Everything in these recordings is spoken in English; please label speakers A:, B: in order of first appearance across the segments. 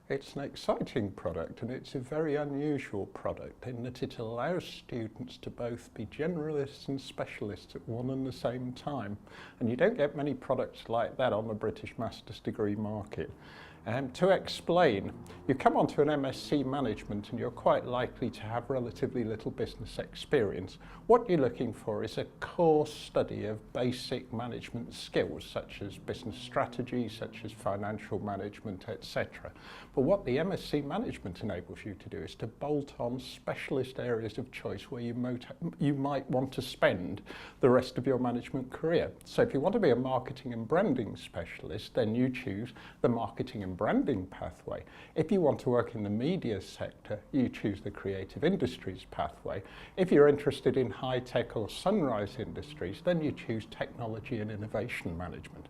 A: It's an exciting product, and it's a very unusual product in that it allows students to both be generalists and specialists at one and the same time. And you don't get many products like that on the British master's degree market. To explain, you come onto an MSc Management and you're quite likely to have relatively little business experience. What you're looking for is a core study of basic management skills such as business strategy, such as financial management, etc. But what the MSc Management enables you to do is to bolt on specialist areas of choice where you might want to spend the rest of your management career. So if you want to be a marketing and branding specialist, then you choose the marketing and branding pathway. If you want to work in the media sector, you choose the creative industries pathway. If you're interested in high-tech or sunrise industries, then you choose technology and innovation management.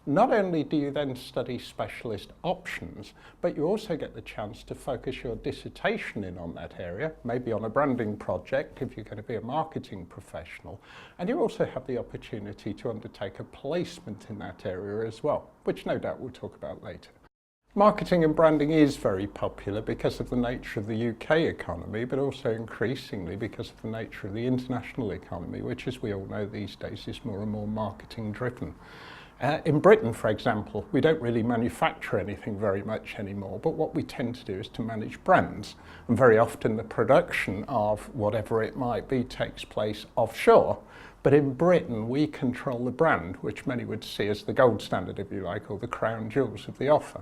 A: Not only do you then study specialist options, but you also get the chance to focus your dissertation in on that area, maybe on a branding project if you're going to be a marketing professional, and you also have the opportunity to undertake a placement in that area as well, which no doubt we'll talk about later. Marketing and branding is very popular because of the nature of the UK economy, but also increasingly because of the nature of the international economy, which, as we all know these days, is more and more marketing driven. In Britain, for example, we don't really manufacture anything very much anymore, but what we tend to do is to manage brands. And very often the production of whatever it might be takes place offshore. But in Britain, we control the brand, which many would see as the gold standard, if you like, or the crown jewels of the offer.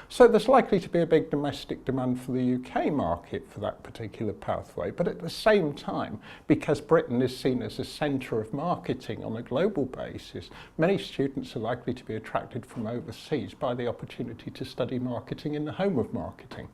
A: So there's likely to be a big domestic demand for the UK market for that particular pathway. But at the same time, because Britain is seen as a centre of marketing on a global basis, many students are likely to be attracted from overseas by the opportunity to study marketing in the home of marketing.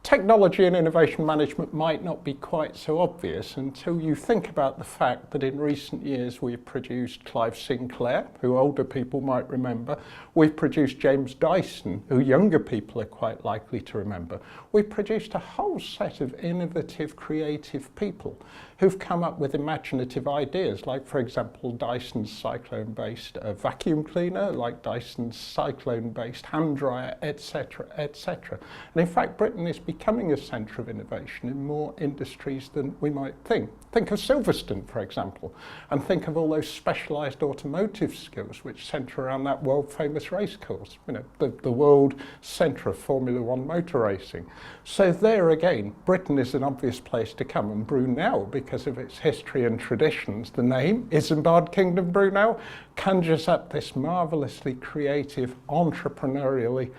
A: Technology and innovation management might not be quite so obvious until you think about the fact that in recent years we've produced Clive Sinclair, who older people might remember. We've produced James Dyson, who younger people are quite likely to remember. We've produced a whole set of innovative, creative people who've come up with imaginative ideas, like, for example, Dyson's cyclone-based vacuum cleaner, like Dyson's cyclone-based hand dryer, etc., etc. And in fact, Britain is becoming a centre of innovation in more industries than we might think. Think of Silverstone, for example, and think of all those specialised automotive skills which centre around that world-famous racecourse, you know, the world centre of Formula One motor racing. So there again, Britain is an obvious place to come, and Brunel, because of its history and traditions, the name, Isambard Kingdom Brunel, conjures up this marvellously creative, entrepreneurially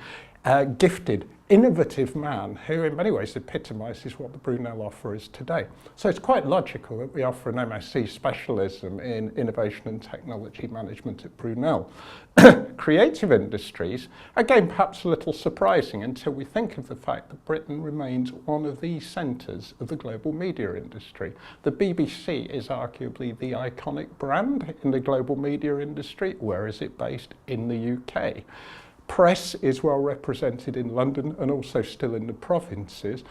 A: gifted, innovative man who in many ways epitomises what the Brunel offer is today. So it's quite logical that we offer an MSc specialism in innovation and technology management at Brunel. Creative industries, again perhaps a little surprising until we think of the fact that Britain remains one of the centres of the global media industry. The BBC is arguably the iconic brand in the global media industry. Where is it based? In the UK. Press is well represented in London and also still in the provinces.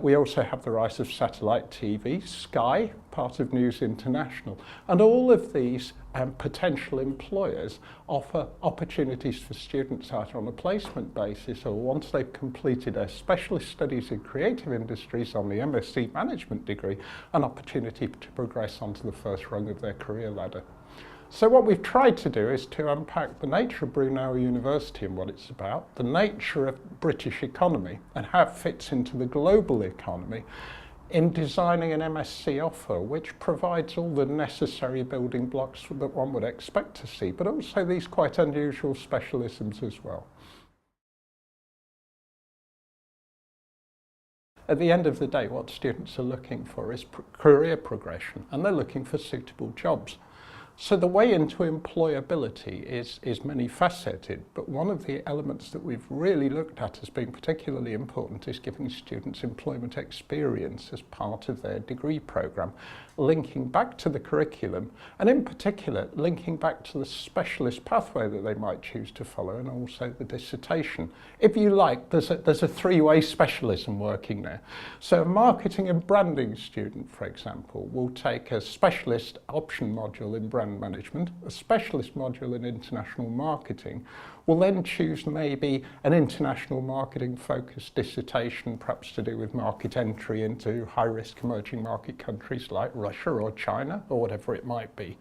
A: We also have the rise of satellite TV, Sky, part of News International, and all of these potential employers offer opportunities for students either on a placement basis or once they've completed their specialist studies in creative industries on the MSc Management degree, an opportunity to progress onto the first rung of their career ladder. So what we've tried to do is to unpack the nature of Brunel University and what it's about, the nature of British economy and how it fits into the global economy in designing an MSc offer which provides all the necessary building blocks that one would expect to see, but also these quite unusual specialisms as well. At the end of the day, what students are looking for is career progression, and they're looking for suitable jobs. So the way into employability is many faceted, but one of the elements that we've really looked at as being particularly important is giving students employment experience as part of their degree programme. linking back to the curriculum, and in particular linking back to the specialist pathway that they might choose to follow, and also the dissertation. If you like, there's a three-way specialism working there. So a marketing and branding student, for example, will take a specialist option module in brand management, a specialist module in international marketing, will then choose maybe an international marketing focused dissertation, perhaps to do with market entry into high-risk emerging market countries like Russia or China or whatever it might be,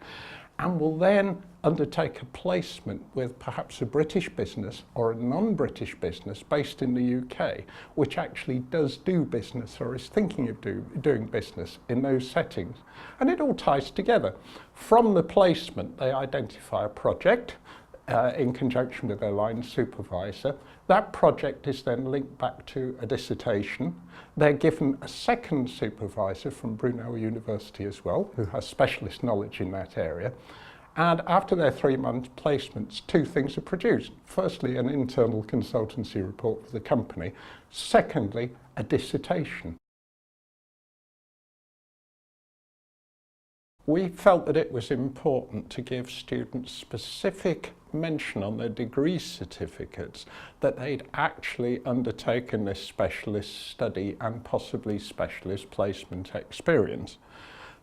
A: and will then undertake a placement with perhaps a British business or a non-British business based in the UK, which actually does do business or is thinking of doing business in those settings. And it all ties together. From the placement, they identify a project in conjunction with their line supervisor. That project is then linked back to a dissertation. They're given a second supervisor from Brunel University as well, who has specialist knowledge in that area. And after their 3-month placements, 2 things are produced. Firstly, an internal consultancy report for the company. Secondly, a dissertation. We felt that it was important to give students specific mention on their degree certificates that they'd actually undertaken this specialist study and possibly specialist placement experience.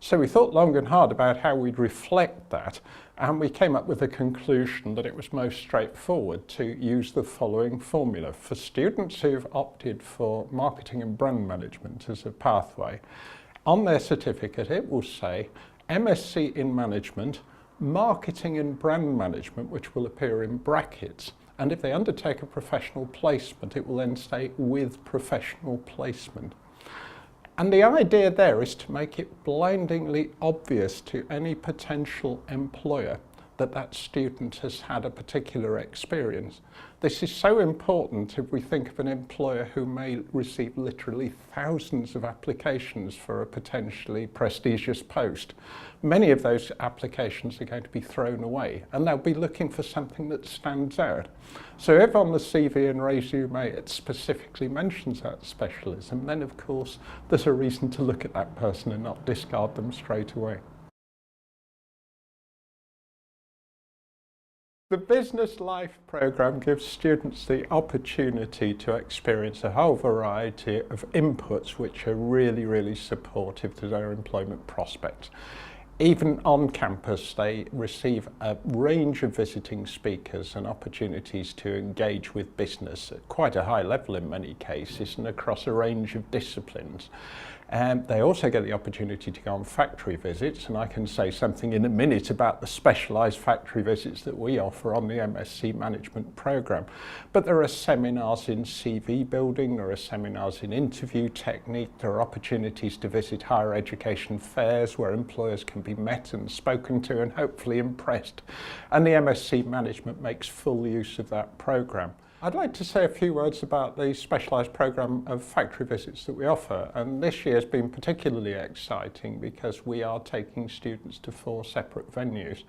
A: So we thought long and hard about how we'd reflect that, and we came up with a conclusion that it was most straightforward to use the following formula. For students who've opted for marketing and brand management as a pathway, on their certificate it will say MSc in Management, Marketing and Brand Management, which will appear in brackets. And if they undertake a professional placement, it will then say with professional placement. And the idea there is to make it blindingly obvious to any potential employer that that student has had a particular experience. This is so important if we think of an employer who may receive literally thousands of applications for a potentially prestigious post. Many of those applications are going to be thrown away, and they'll be looking for something that stands out. So if on the CV and resume it specifically mentions that specialism, then of course there's a reason to look at that person and not discard them straight away. The Business Life programme gives students the opportunity to experience a whole variety of inputs which are really, really supportive to their employment prospects. Even on campus, they receive a range of visiting speakers and opportunities to engage with business at quite a high level in many cases and across a range of disciplines. They also get the opportunity to go on factory visits, and I can say something in a minute about the specialised factory visits that we offer on the MSc Management programme. But there are seminars in CV building, there are seminars in interview technique, there are opportunities to visit higher education fairs where employers can be met and spoken to and hopefully impressed. And the MSc Management makes full use of that programme. I'd like to say a few words about the specialised programme of factory visits that we offer, and this year has been particularly exciting because we are taking students to 4 separate venues.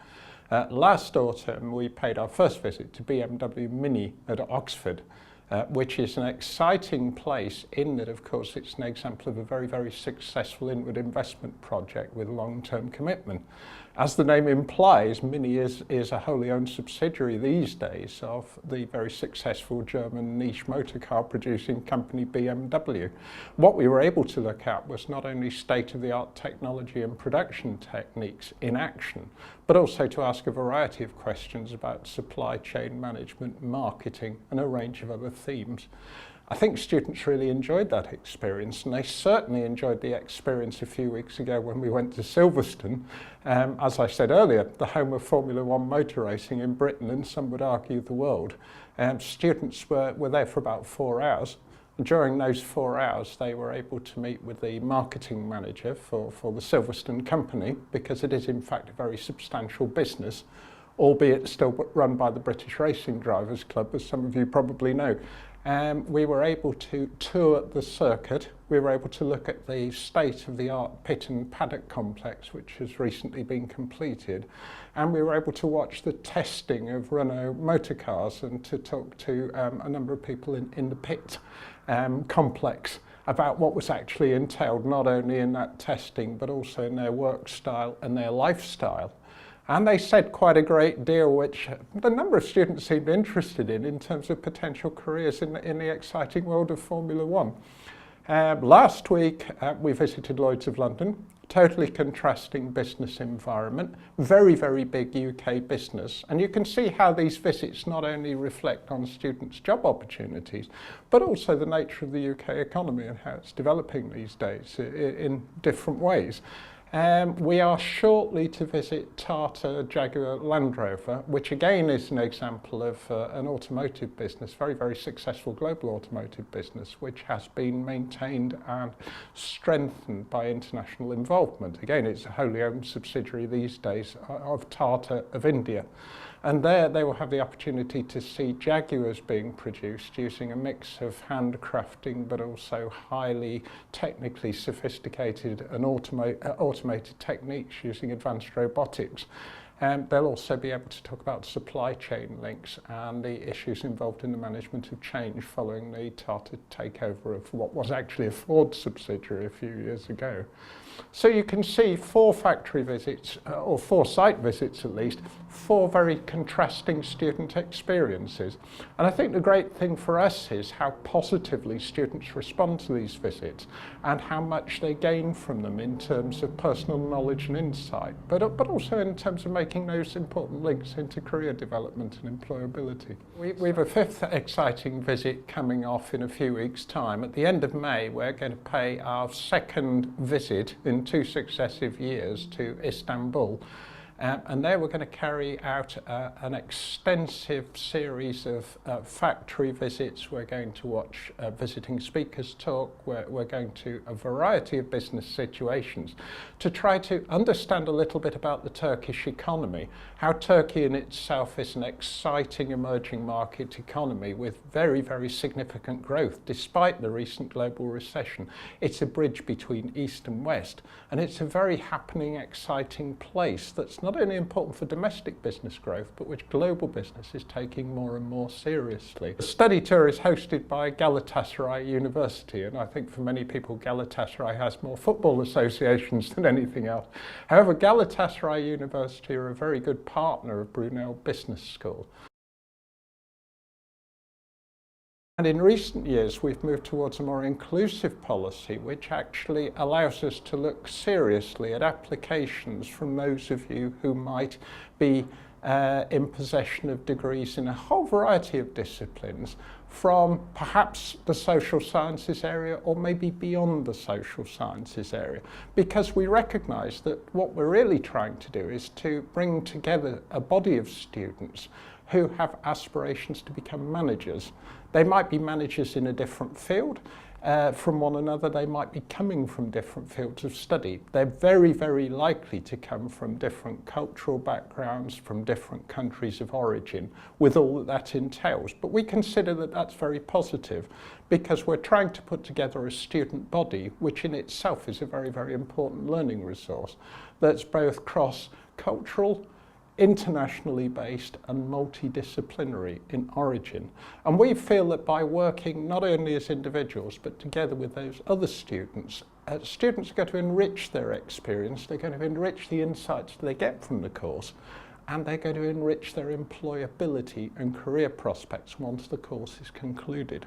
A: Last autumn we paid our first visit to BMW Mini at Oxford, which is an exciting place in that of course it's an example of a very, very successful inward investment project with long-term commitment. As the name implies, Mini is a wholly owned subsidiary these days of the very successful German niche motor car producing company BMW. What we were able to look at was not only state-of-the-art technology and production techniques in action, but also to ask a variety of questions about supply chain management, marketing, and a range of other themes. I think students really enjoyed that experience, and they certainly enjoyed the experience a few weeks ago when we went to Silverstone. As I said earlier, the home of Formula One motor racing in Britain, and some would argue the world. Students were there for about 4 hours. During those 4 hours, they were able to meet with the marketing manager for the Silverstone company, because it is in fact a very substantial business, albeit still run by the British Racing Drivers Club, as some of you probably know. We were able to tour the circuit. We were able to look at the state-of-the-art pit and paddock complex, which has recently been completed. And we were able to watch the testing of Renault motor cars and to talk to a number of people in the pit complex. about what was actually entailed, not only in that testing, but also in their work style and their lifestyle. And they said quite a great deal, which the number of students seemed interested in terms of potential careers in the exciting world of Formula One. Last week, we visited Lloyd's of London, totally contrasting business environment, very, very big UK business. And you can see how these visits not only reflect on students' job opportunities, but also the nature of the UK economy and how it's developing these days in different ways. We are shortly to visit Tata Jaguar Land Rover, which again is an example of an automotive business, very, very successful global automotive business, which has been maintained and strengthened by international involvement. Again, it's a wholly owned subsidiary these days of Tata of India. And there they will have the opportunity to see Jaguars being produced using a mix of handcrafting but also highly technically sophisticated and automated techniques using advanced robotics. They'll also be able to talk about supply chain links and the issues involved in the management of change following the Tata takeover of what was actually a Ford subsidiary a few years ago. So you can see 4 factory visits, or 4 site visits at least, 4 very contrasting student experiences. And I think the great thing for us is how positively students respond to these visits and how much they gain from them in terms of personal knowledge and insight, but also in terms of making those important links into career development and employability. We have a 5th exciting visit coming off in a few weeks' time. At the end of May, we're going to pay our 2nd visit in 2 successive years to Istanbul. And there we're going to carry out an extensive series of factory visits. We're going to watch visiting speakers talk. We're going to a variety of business situations to try to understand a little bit about the Turkish economy, how Turkey in itself is an exciting emerging market economy with very, very significant growth despite the recent global recession. It's a bridge between East and West, and it's a very happening, exciting place that's not only important for domestic business growth, but which global business is taking more and more seriously. The study tour is hosted by Galatasaray University, and I think for many people Galatasaray has more football associations than anything else. However, Galatasaray University are a very good partner of Brunel Business School. And in recent years, we've moved towards a more inclusive policy, which actually allows us to look seriously at applications from those of you who might be in possession of degrees in a whole variety of disciplines, from perhaps the social sciences area or maybe beyond the social sciences area, because we recognise that what we're really trying to do is to bring together a body of students who have aspirations to become managers. They might be managers in a different field from one another. They might be coming from different fields of study. They're very, very likely to come from different cultural backgrounds, from different countries of origin, with all that entails. But we consider that that's very positive because we're trying to put together a student body, which in itself is a very, very important learning resource that's both cross-cultural, internationally based and multidisciplinary in origin. And we feel that by working not only as individuals but together with those other students, students are going to enrich their experience, they're going to enrich the insights they get from the course, and they're going to enrich their employability and career prospects once the course is concluded.